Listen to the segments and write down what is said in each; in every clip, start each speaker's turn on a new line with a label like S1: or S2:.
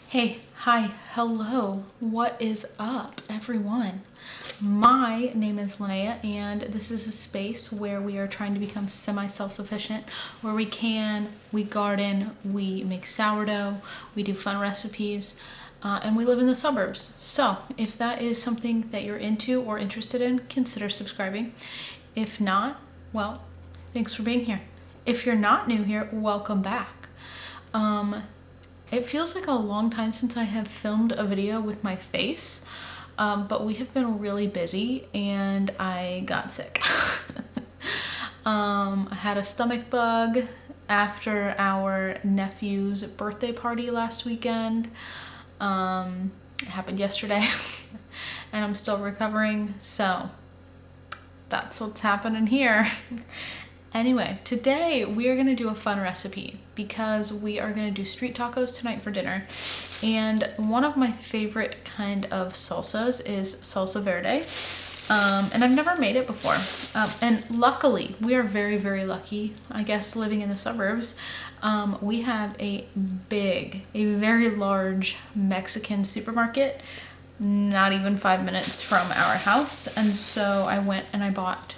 S1: Hey, hi, hello, what is up, everyone? My name is Linnea, and this is a space where we are trying to become semi-self-sufficient, where we garden, we make sourdough, we do fun recipes, and we live in the suburbs. So, if that is something that you're into or interested in, consider subscribing. If not, well, thanks for being here. If you're not new here, welcome back. It feels like a long time since I have filmed a video with my face, but we have been really busy and I got sick. I had a stomach bug after our nephew's birthday party last weekend. It happened yesterday and I'm still recovering, so that's what's happening here. Anyway, today we are going to do a fun recipe because we are going to do street tacos tonight for dinner. And one of my favorite kind of salsas is salsa verde. And I've never made it before. And luckily, we are very, very lucky, I guess, living in the suburbs. We have a very large Mexican supermarket, not even 5 minutes from our house. And so I went and I bought.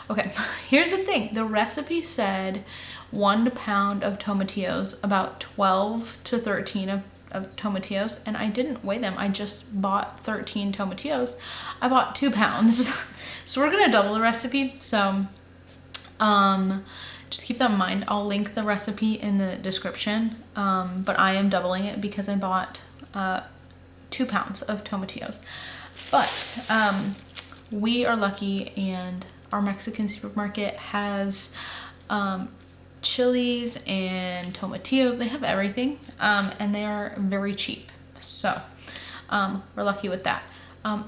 S1: Okay, here's the thing. The recipe said 1 pound of tomatillos, about 12 to 13 of tomatillos, and I didn't weigh them. I just bought 13 tomatillos. I bought 2 pounds. So we're gonna double the recipe. So just keep that in mind. I'll link the recipe in the description, but I am doubling it because I bought 2 pounds of tomatillos. But we are lucky, and our Mexican supermarket has chilies and tomatillos. They have everything, and they are very cheap. So we're lucky with that.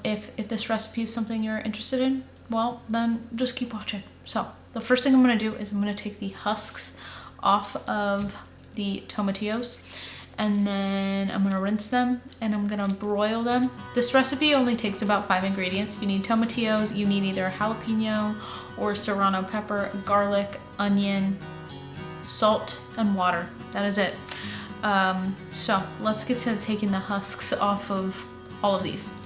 S1: If this recipe is something you're interested in, well, then just keep watching. So the first thing I'm going to do is I'm going to take the husks off of the tomatillos, and then I'm gonna rinse them and I'm gonna broil them. This recipe only takes about 5 ingredients. You need tomatillos, you need either jalapeno or serrano pepper, garlic, onion, salt, and water. That is it. So let's get to taking the husks off of all of these.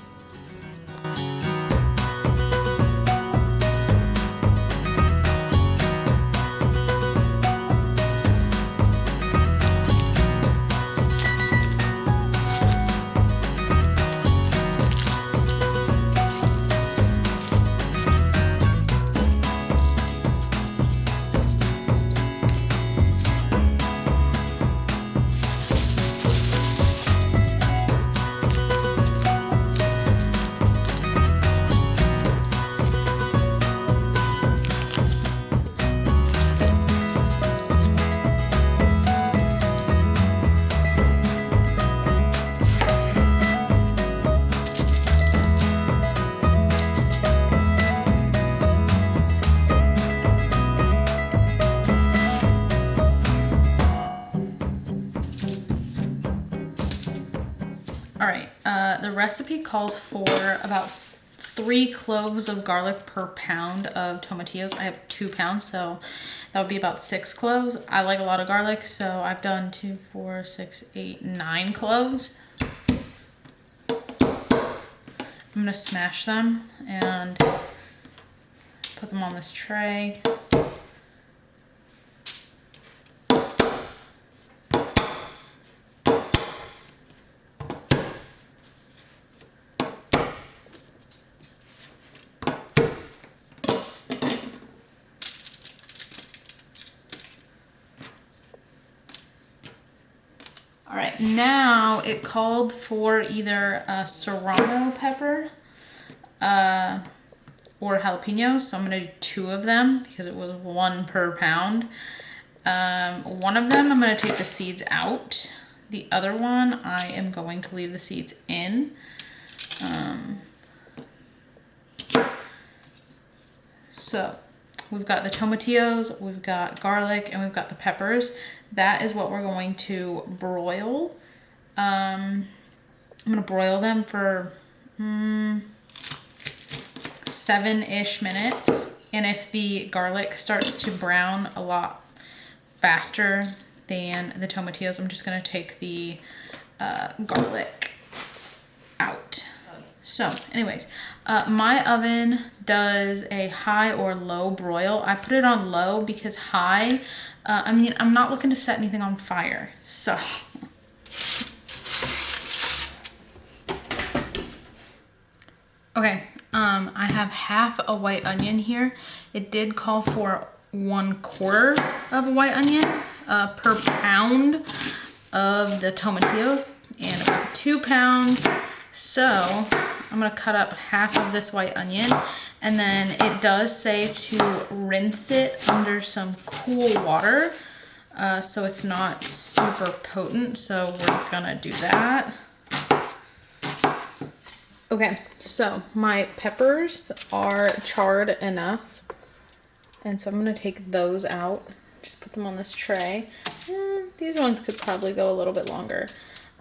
S1: All right, the recipe calls for about 3 cloves of garlic per pound of tomatillos. I have 2 pounds, so that would be about 6 cloves. I like a lot of garlic, so I've done 2, 4, 6, 8, 9 cloves. I'm gonna smash them and put them on this tray. All right, now it called for either a serrano pepper or jalapenos, so I'm gonna do 2 of them because it was 1 per pound. One of them I'm gonna take the seeds out. The other one I am going to leave the seeds in. So we've got the tomatillos, we've got garlic, and we've got the peppers. That is what we're going to broil. I'm gonna broil them for 7-ish minutes. And if the garlic starts to brown a lot faster than the tomatillos, I'm just gonna take the garlic out. So anyways, my oven does a high or low broil. I put it on low because high, I mean, I'm not looking to set anything on fire, so. Okay, I have half a white onion here. It did call for 1/4 of a white onion per pound of the tomatillos and about 2 pounds. So I'm gonna cut up half of this white onion, and then it does say to rinse it under some cool water so it's not super potent, so we're gonna do that. Okay, so my peppers are charred enough, and so I'm gonna take those out, just put them on this tray. These ones could probably go a little bit longer.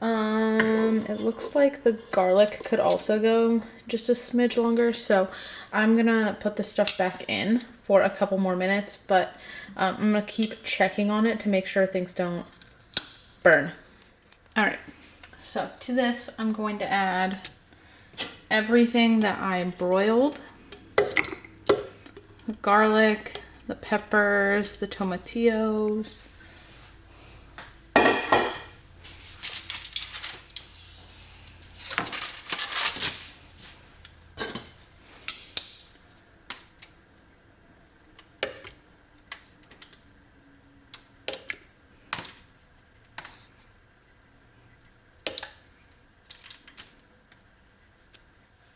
S1: It looks like the garlic could also go just a smidge longer, so I'm gonna put this stuff back in for a couple more minutes, but I'm gonna keep checking on it to make sure things don't burn. All right, so to this, I'm going to add everything that I broiled: the garlic, the peppers, the tomatillos.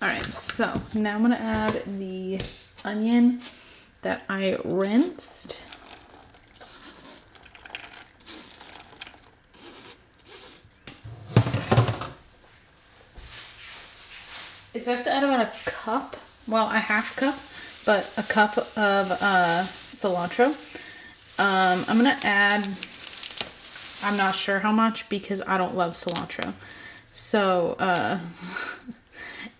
S1: All right, so now I'm gonna add the onion that I rinsed. It says to add about a cup, well, a half cup, but a cup of cilantro. I'm gonna add, I'm not sure how much because I don't love cilantro. So,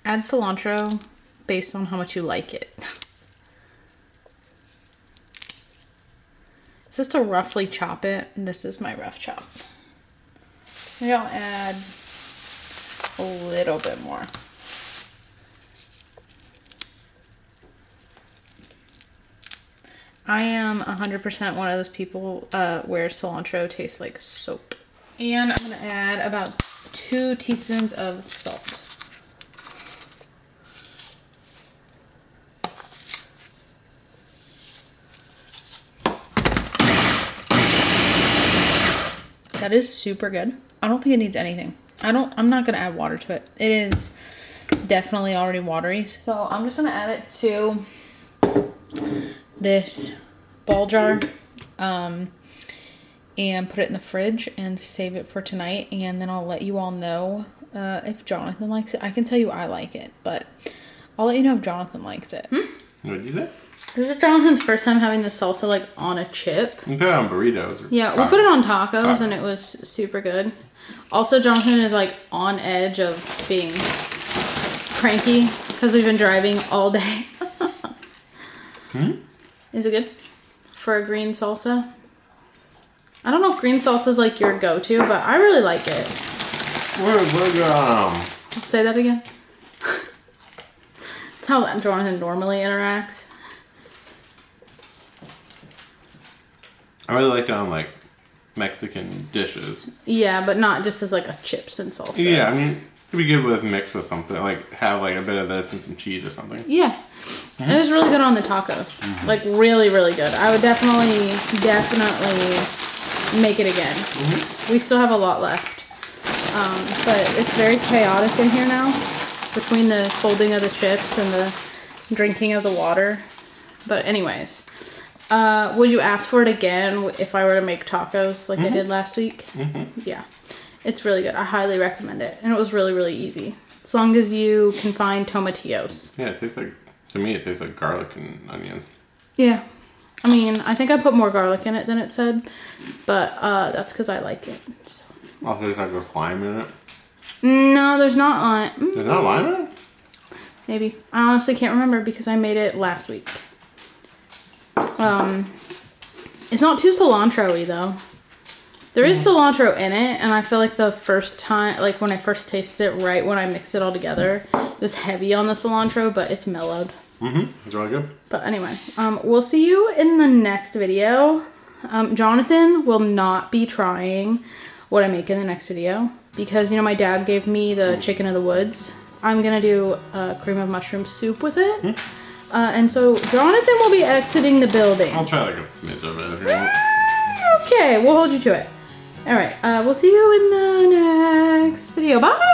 S1: add cilantro based on how much you like it. It's just to roughly chop it, and this is my rough chop. Maybe I'll add a little bit more. I am 100% one of those people where cilantro tastes like soap. And I'm gonna add about 2 teaspoons of salt. That is super good. I don't think it needs anything. I'm not gonna add water to it. It is definitely already watery. So I'm just gonna add it to this ball jar and put it in the fridge and save it for tonight. And then I'll let you all know if Jonathan likes it. I can tell you I like it, but I'll let you know if Jonathan likes it.
S2: What did you say?
S1: This is Jonathan's first time having the salsa like on a chip.
S2: You put it on burritos. Or
S1: yeah, we put it on tacos and it was super good. Also, Jonathan is like on edge of being cranky because we've been driving all day. Is it good for a green salsa? I don't know if green salsa is like your go-to, but I really like it. Say that again. That's how Jonathan normally interacts.
S2: I really like it on like Mexican dishes.
S1: Yeah, but not just as like a chips and salsa.
S2: Yeah, I mean, it'd be good with mixed with something. Like have like a bit of this and some cheese or something.
S1: Yeah. It was really good on the tacos. Like really, really good. I would definitely make it again. We still have a lot left. But it's very chaotic in here now between the folding of the chips and the drinking of the water. But anyways, would you ask for it again if I were to make tacos like I did last week? Yeah, it's really good. I highly recommend it. And it was really, really easy. As long as you can find tomatillos.
S2: Yeah, it tastes like, to me, it tastes like garlic and onions.
S1: Yeah. I mean, I think I put more garlic in it than it said, but that's because I like it. So.
S2: Also, there's like a lime in it.
S1: No, there's not lime.
S2: There's not lime in it?
S1: Maybe. I honestly can't remember because I made it last week. It's not too cilantro-y though. There is cilantro in it, and I feel like the first time, like when I first tasted it, right when I mixed it all together, it was heavy on the cilantro, but it's mellowed.
S2: It's really good.
S1: But anyway, we'll see you in the next video. Jonathan will not be trying what I make in the next video because, you know, my dad gave me the chicken of the woods. I'm going to do cream of mushroom soup with it. And so Jonathan will be exiting the building.
S2: I'll try like a smidge of it if you want.
S1: Okay, we'll hold you to it. All right, we'll see you in the next video. Bye!